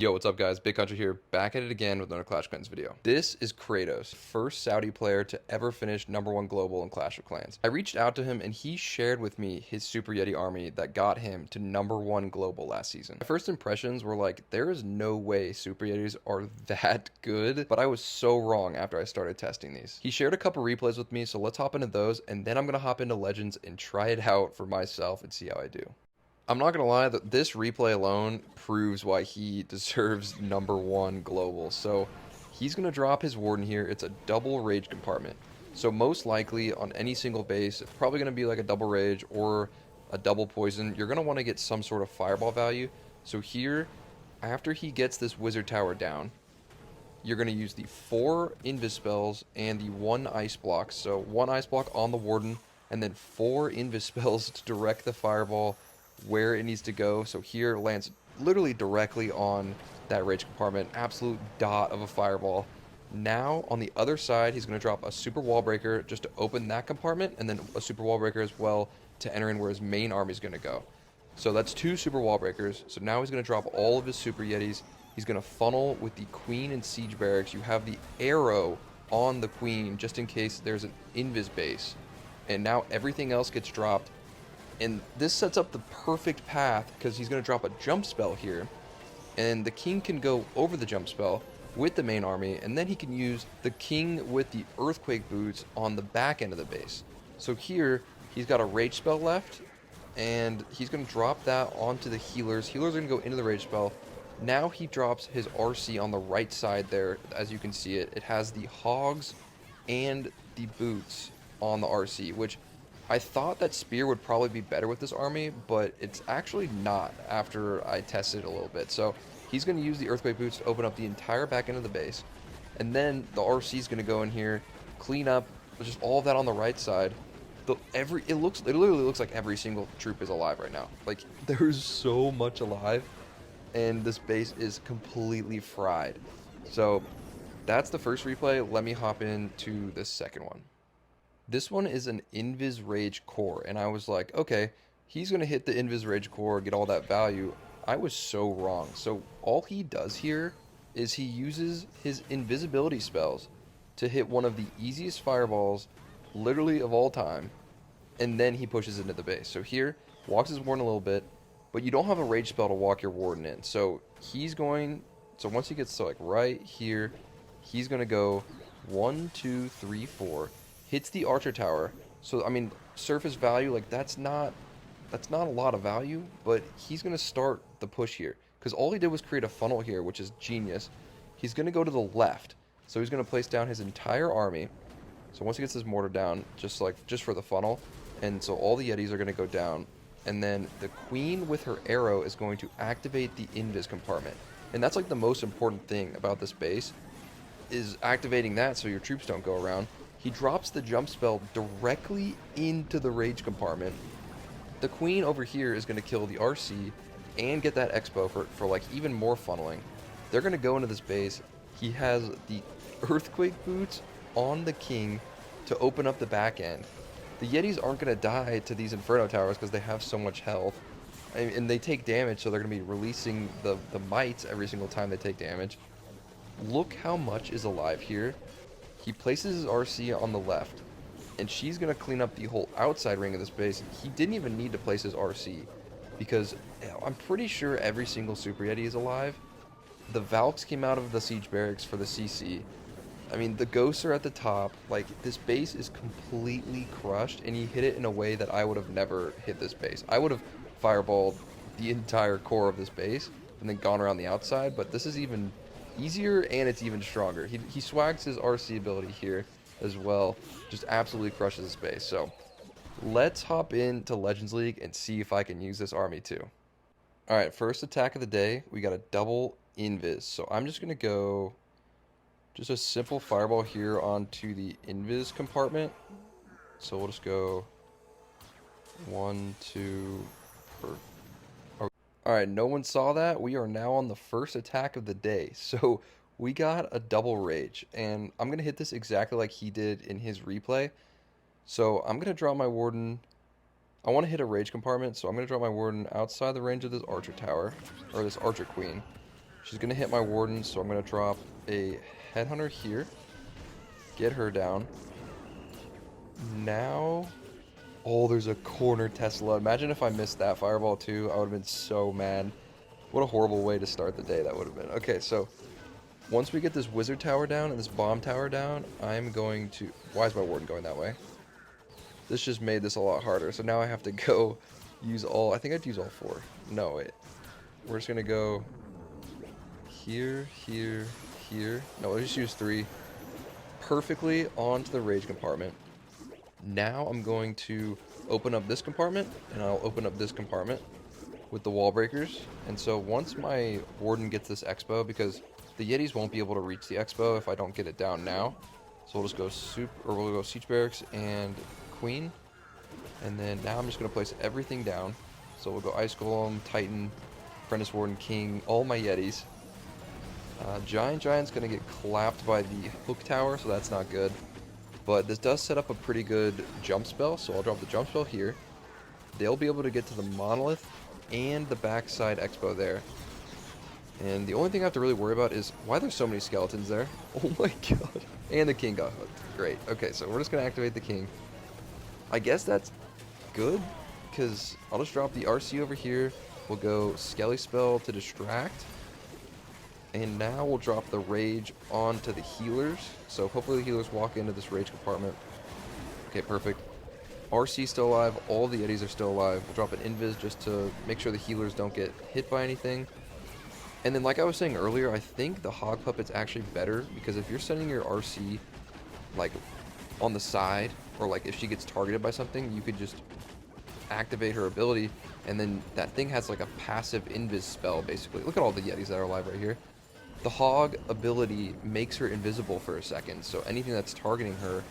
Yo, what's up guys? Big Country here, back at it again with another Clash of Clans video. This is Kratos, first Saudi player to ever finish #1 global in Clash of Clans. I reached out to him and he shared with me his Super Yeti army that got him to #1 global last season. My first impressions were like, there is no way Super Yetis are that good, but I was so wrong after I started testing these. He shared a couple replays with me, so let's hop into those and then I'm gonna hop into Legends and try it out for myself and see how I do. I'm not gonna lie, that this replay alone proves why he deserves #1 global. So he's gonna drop his Warden here. It's a double rage compartment. So most likely on any single base, it's probably gonna be like a double rage or a double poison. You're gonna want to get some sort of fireball value. So here, after he gets this wizard tower down, you're gonna use the 4 invis spells and the 1 ice block. So 1 ice block on the Warden, and then 4 invis spells to direct the fireball where it needs to go. So here it lands literally directly on that rage compartment. Absolute dot of a fireball. Now on the other side, he's going to drop a super wall breaker just to open that compartment, and then a super wall breaker as well to enter in where his main army is going to go. So that's 2 super wall breakers. So now he's going to drop all of his super yetis. He's going to funnel with the queen and siege barracks. You have the arrow on the queen just in case there's an invis base. And now everything else gets dropped. And this sets up the perfect path because he's going to drop a jump spell here. And the king can go over the jump spell with the main army. And then he can use the king with the earthquake boots on the back end of the base. So here, he's got a rage spell left. And he's going to drop that onto the healers. Healers are going to go into the rage spell. Now he drops his RC on the right side there. As you can see it, it has the hogs and the boots on the RC, which I thought that spear would probably be better with this army, but it's actually not after I tested it a little bit. So he's going to use the earthquake boots to open up the entire back end of the base. And then the RC is going to go in here, clean up just all of that on the right side. It literally looks like every single troop is alive right now. Like, there's so much alive, and this base is completely fried. So that's the first replay. Let me hop into the second one. This one is an Invis Rage core, and I was like, okay, he's going to hit the Invis Rage core, get all that value. I was so wrong. So all he does here is he uses his invisibility spells to hit one of the easiest fireballs, literally of all time, and then he pushes into the base. So here, walks his Warden a little bit, but you don't have a rage spell to walk your Warden in. So once he gets to like right here, he's going to go 1, 2, 3, 4. Hits the archer tower. So I mean, surface value, like that's not a lot of value, but he's gonna start the push here because all he did was create a funnel here, which is genius. He's gonna go to the left, so he's gonna place down his entire army. So once he gets his mortar down, just for the funnel, and so all the Yetis are gonna go down, and then the queen with her arrow is going to activate the invis compartment, and that's like the most important thing about this base is activating that so your troops don't go around. He drops the jump spell directly into the rage compartment. The queen over here is going to kill the RC and get that expo for like even more funneling. They're going to go into this base. He has the earthquake boots on the king to open up the back end. The Yetis aren't going to die to these inferno towers because they have so much health. And they take damage, so they're going to be releasing the mites every single time they take damage. Look how much is alive here. He places his RC on the left, and she's going to clean up the whole outside ring of this base. He didn't even need to place his RC, because I'm pretty sure every single Super Yeti is alive. The Valks came out of the siege barracks for the CC. I mean, the ghosts are at the top. Like, this base is completely crushed, and he hit it in a way that I would have never hit this base. I would have fireballed the entire core of this base, and then gone around the outside, but this is even easier, and it's even stronger. He swags his RC ability here as well. Just absolutely crushes his base. So let's hop into Legends League and see if I can use this army too. Alright, first attack of the day. We got a double invis. So I'm just going to go just a simple fireball here onto the invis compartment. So we'll just go 1, 2 per. Alright, no one saw that. We are now on the first attack of the day. So we got a double rage. And I'm going to hit this exactly like he did in his replay. So I'm going to draw my Warden. I want to hit a rage compartment. So I'm going to draw my Warden outside the range of this archer tower. Or this archer queen. She's going to hit my Warden, so I'm going to drop a Headhunter here. Get her down. Now... Oh, there's a corner Tesla. Imagine if I missed that fireball too. I would have been so mad. What a horrible way to start the day that would have been. Okay, so once we get this wizard tower down and this bomb tower down, I'm going to... Why is my Warden going that way? This just made this a lot harder. So now I have to go use all... I think I have to use all 4. No, wait. We're just going to go here, here, here. No, let's just use 3. Perfectly onto the rage compartment. Now I'm going to open up this compartment, and I'll open up this compartment with the wall breakers. And so once my Warden gets this expo, because the Yetis won't be able to reach the expo if I don't get it down now. So we'll just go we'll go Siege Barracks and Queen. And then now I'm just going to place everything down. So we'll go Ice Golem, Titan, Apprentice Warden, King, all my Yetis. Giant's going to get clapped by the hook tower, so that's not good. But this does set up a pretty good jump spell, so I'll drop the jump spell here. They'll be able to get to the monolith and the backside expo there. And the only thing I have to really worry about is why there's so many skeletons there. Oh my god. And the king got hooked. Great. Okay, so we're just going to activate the king. I guess that's good, because I'll just drop the RC over here. We'll go Skelly spell to distract. And now we'll drop the rage onto the healers. So hopefully the healers walk into this rage compartment. Okay, perfect. RC still alive. All the Yetis are still alive. We'll drop an invis just to make sure the healers don't get hit by anything. And then like I was saying earlier, I think the hog puppet's actually better, because if you're sending your RC like on the side, or like if she gets targeted by something, you could just activate her ability, and then that thing has like a passive invis spell basically. Look at all the Yetis that are alive right here. The hog ability makes her invisible for a second, so anything that's targeting her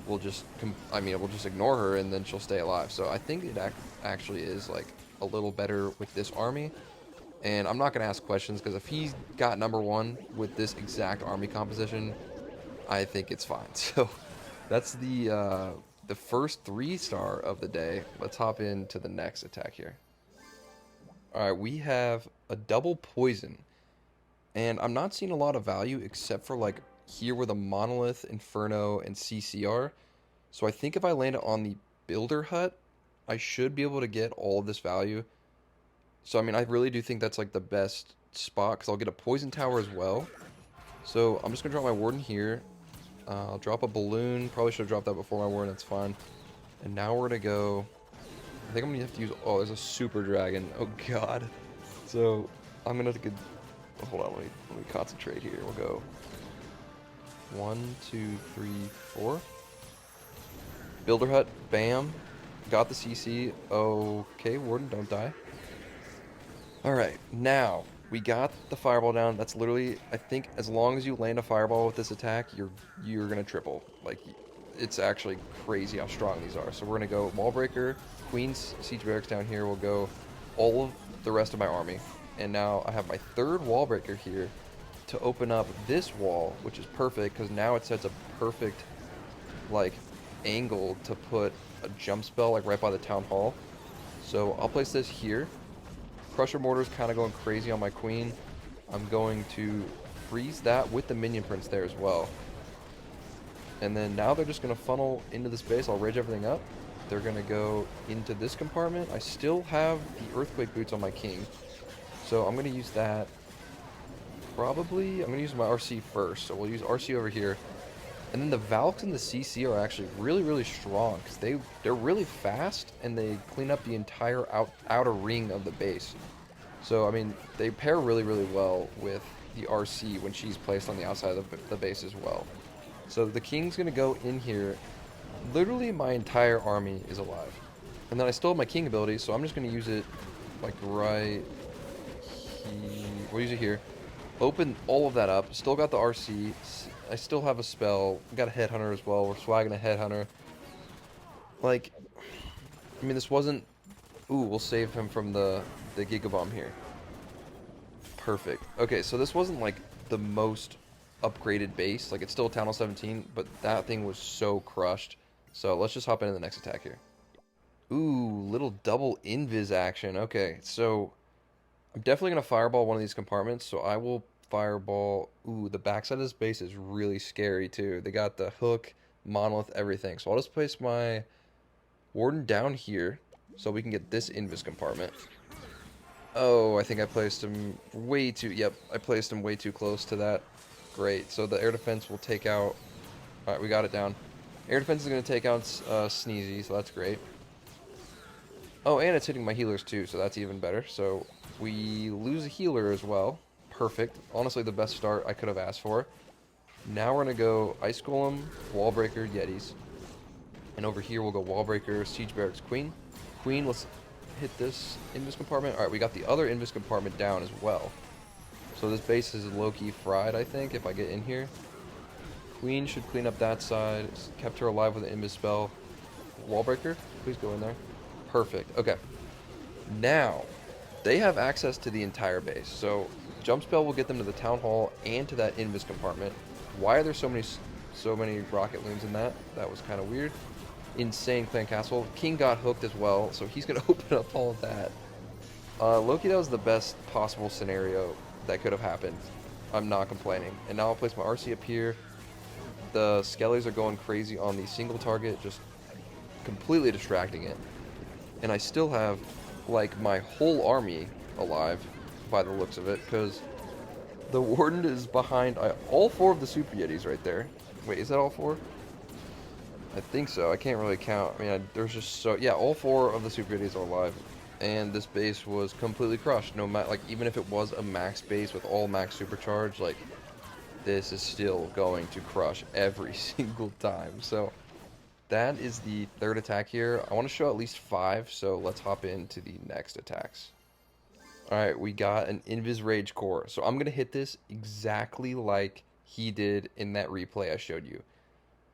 will just, it will just ignore her, and then she'll stay alive. So I think it actually is like a little better with this army. And I'm not going to ask questions, because if he's got #1 with this exact army composition, I think it's fine. So that's the first 3-star of the day. Let's hop into the next attack here. Alright, we have a double poison. And I'm not seeing a lot of value except for like here where the Monolith, Inferno, and CC are. So I think if I land it on the Builder Hut, I should be able to get all of this value. So I mean, I really do think that's like the best spot, because I'll get a Poison Tower as well. So I'm just going to drop my Warden here. I'll drop a Balloon. Probably should have dropped that before my Warden, that's fine. And now we're going to go... I think I'm going to have to use... Oh, there's a Super Dragon. Oh god. So I'm going to have to get... Hold on, let me concentrate here. We'll go 1, 2, 3, 4. Builder Hut, bam. Got the CC. Okay, Warden, don't die. Alright, now we got the fireball down. That's literally, I think, as long as you land a fireball with this attack, you're gonna triple. Like, it's actually crazy how strong these are. So we're gonna go Wall Breaker, Queen's Siege Barracks down here. We'll go all of the rest of my army. And now I have my 3rd wall breaker here to open up this wall, which is perfect, because now it sets a perfect like angle to put a jump spell like right by the town hall. So I'll place this here. Crusher Mortar's kind of going crazy on my queen. I'm going to freeze that with the minion prince there as well. And then now they're just going to funnel into the space. I'll rage everything up. They're going to go into this compartment. I still have the earthquake boots on my king. So I'm going to use that. Probably, I'm going to use my RC first. So we'll use RC over here. And then the Valks and the CC are actually really, really strong, because they're really fast, and they clean up the entire outer ring of the base. So, I mean, they pair really, really well with the RC when she's placed on the outside of the base as well. So the king's going to go in here. Literally my entire army is alive. And then I still have my king ability, so I'm just going to use it like right... We'll use it here. Open all of that up. Still got the RC. I still have a spell. Got a Headhunter as well. We're swagging a Headhunter. Like, I mean, this wasn't... Ooh, we'll save him from the Giga Bomb here. Perfect. Okay, so this wasn't like the most upgraded base. Like, it's still Town Hall 17, but that thing was so crushed. So let's just hop into the next attack here. Ooh, little double invis action. Okay, so I'm definitely going to fireball one of these compartments, so I will fireball... Ooh, the backside of this base is really scary, too. They got the hook, monolith, everything. So I'll just place my warden down here so we can get this invis compartment. Oh, I think I placed him way too... Yep, I placed him way too close to that. Great. So the air defense will take out... Alright, we got it down. Air defense is going to take out Sneezy, so that's great. Oh, and it's hitting my healers too, so that's even better. So we lose a healer as well. Perfect. Honestly, the best start I could have asked for. Now we're going to go Ice Golem, Wall Breaker, Yetis. And over here we'll go Wall Breaker, Siege Barracks, Queen. Queen, let's hit this invis compartment. Alright, we got the other invis compartment down as well. So this base is low-key fried, I think, if I get in here. Queen should clean up that side. Kept her alive with an invis spell. Wall Breaker, please go in there. Perfect. Okay. Now, they have access to the entire base. So, Jump Spell will get them to the Town Hall and to that invis compartment. Why are there so many rocket looms in that? That was kind of weird. Insane Clan Castle. King got hooked as well, so he's going to open up all of that. Loki, that was the best possible scenario that could have happened. I'm not complaining. And now I'll place my RC up here. The Skellies are going crazy on the single target, just completely distracting it. And I still have, like, my whole army alive, by the looks of it, because the Warden is behind all 4 of the Super Yetis right there. Wait, is that all 4? I think so. I can't really count. I mean, there's just so... Yeah, all 4 of the Super Yetis are alive. And this base was completely crushed. No matter, like, even if it was a max base with all max supercharge, like, this is still going to crush every single time. So... that is the 3rd attack here. I want to show at least 5, so let's hop into the next attacks. Alright, we got an Invis Rage Core. So I'm going to hit this exactly like he did in that replay I showed you.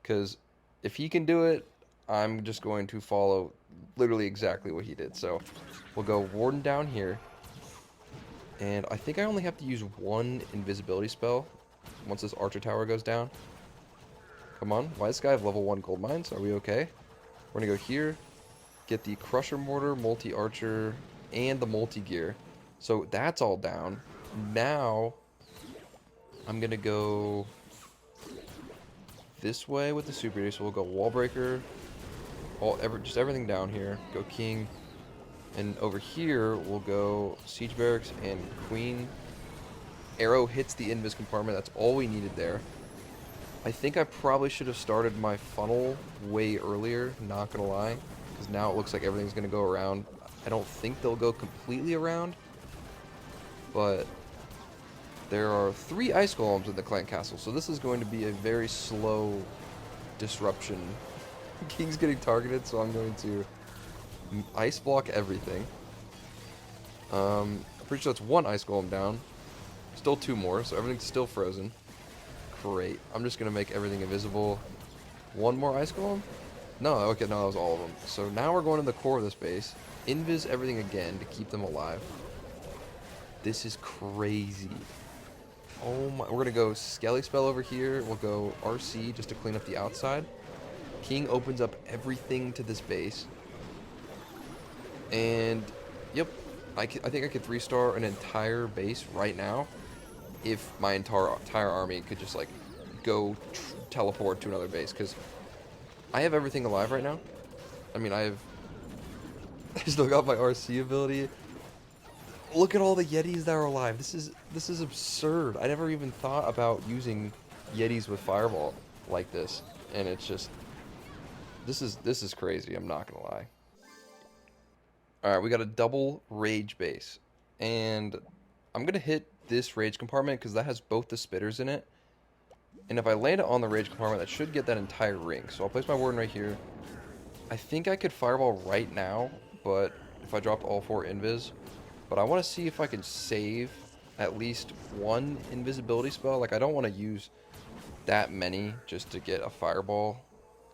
Because if he can do it, I'm just going to follow literally exactly what he did. So we'll go Warden down here. And I think I only have to use 1 invisibility spell once this Archer Tower goes down. Come on. Why does this guy have level 1 gold mines? Are we okay? We're going to go here. Get the Crusher Mortar, Multi-Archer, and the Multi-Gear. So that's all down. Now, I'm going to go this way with the Super Yetis. So we'll go Wall Breaker. Just everything down here. Go King. And over here, we'll go Siege Barracks and Queen. Arrow hits the invis compartment. That's all we needed there. I think I probably should have started my funnel way earlier, not gonna lie, because now it looks like everything's gonna go around. I don't think they'll go completely around, but there are 3 ice golems in the clan castle, so this is going to be a very slow disruption. King's getting targeted, so I'm going to ice block everything. I'm pretty sure that's 1 ice golem down. Still 2 more, so everything's still frozen. Great. I'm just going to make everything invisible. 1 more ice golem? No, okay, no, that was all of them. So now we're going to the core of this base. Invis everything again to keep them alive. This is crazy. Oh my, we're going to go Skelly Spell over here. We'll go RC just to clean up the outside. King opens up everything to this base. And, yep, I think I could 3-star an entire base right now. If my entire army could just, like, go teleport to another base. Because I have everything alive right now. I mean, I still got my RC ability. Look at all the Yetis that are alive. This is absurd. I never even thought about using Yetis with Fireball like this. And it's just... This is crazy, I'm not gonna lie. Alright, we got a double Rage base. And I'm gonna hit this Rage compartment because that has both the spitters in it. And if I land it on the Rage compartment, that should get that entire ring. So I'll place my Warden right here. I think I could Fireball right now, but if I dropped all 4 invis. But I want to see if I can save at least 1 invisibility spell. Like, I don't want to use that many just to get a Fireball.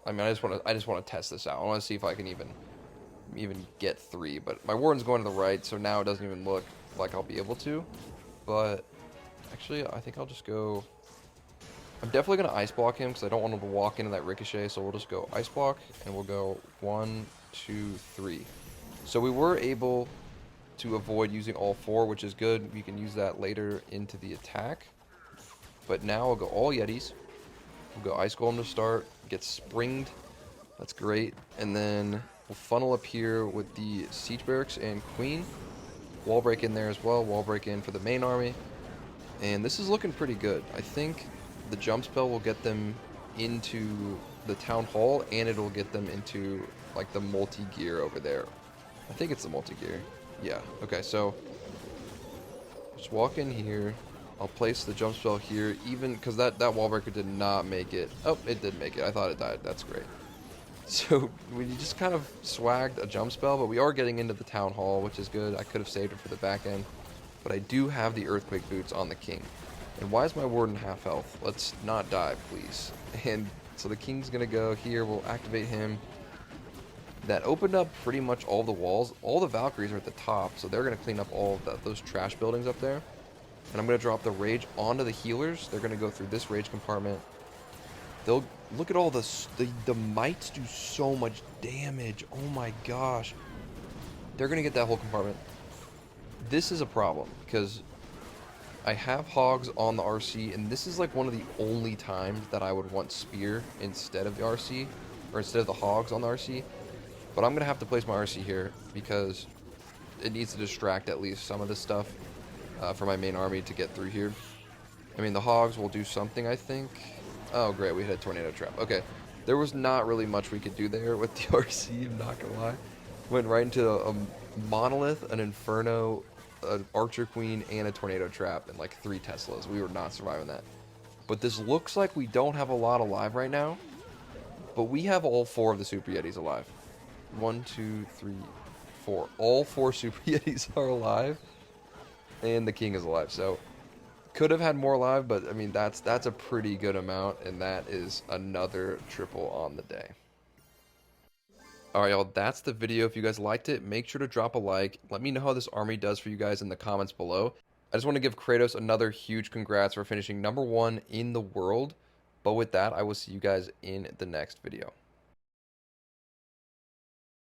I mean, I just want to test this out. I want to see if I can even get 3. But my Warden's going to the right, so now it doesn't even look like I'll be able to. But actually, I think I'll just go... I'm definitely going to Ice Block him because I don't want him to walk into that Ricochet. So we'll just go Ice Block, and we'll go 1, 2, 3. So we were able to avoid using all 4, which is good. We can use that later into the attack. But now I'll go all Yetis. We'll go Ice Golem to start. Get Springed. That's great. And then we'll funnel up here with the Siege Barracks and Queen. Wall break in there as well. Wall break in for the main army. And this is looking pretty good. I think the jump spell will get them into the Town Hall, and it'll get them into like the multi-gear over there. I think it's the multi-gear. Yeah. Okay, so just walk in here. I'll place the jump spell here, even because that wall breaker did not make it. Oh, it did make it. I thought it died. That's great. So we just kind of swagged a jump spell, but we are getting into the Town Hall, which is good. I could have saved it for the back end, but I do have the Earthquake Boots on the King. And why is my Warden half health? Let's not die, please. And so the King's going to go here. We'll activate him. That opened up pretty much all the walls. All the Valkyries are at the top, so they're going to clean up all of those trash buildings up there. And I'm going to drop the Rage onto the healers. They're going to go through this Rage compartment. They'll look at all the mites do so much damage. Oh my gosh. They're going to get that whole compartment. This is a problem because I have Hogs on the RC, and this is like one of the only times that I would want Spear instead of the RC, or instead of the Hogs on the RC. But I'm going to have to place my RC here because it needs to distract at least some of this stuff for my main army to get through here. I mean, the Hogs will do something, I think. Oh, great, we hit a tornado trap. Okay, there was not really much we could do there with the RC, I'm not going to lie. Went right into a Monolith, an Inferno, an Archer Queen, and a tornado trap, and like 3 Teslas. We were not surviving that. But this looks like we don't have a lot alive right now, but we have all 4 of the Super Yetis alive. 1, 2, 3, 4. All 4 Super Yetis are alive, and the King is alive. So could have had more alive, but I mean that's a pretty good amount, and that is another triple on the day. Alright, y'all, that's the video. If you guys liked it, make sure to drop a like. Let me know how this army does for you guys in the comments below. I just want to give Kratos another huge congrats for finishing #1 in the world. But with that, I will see you guys in the next video.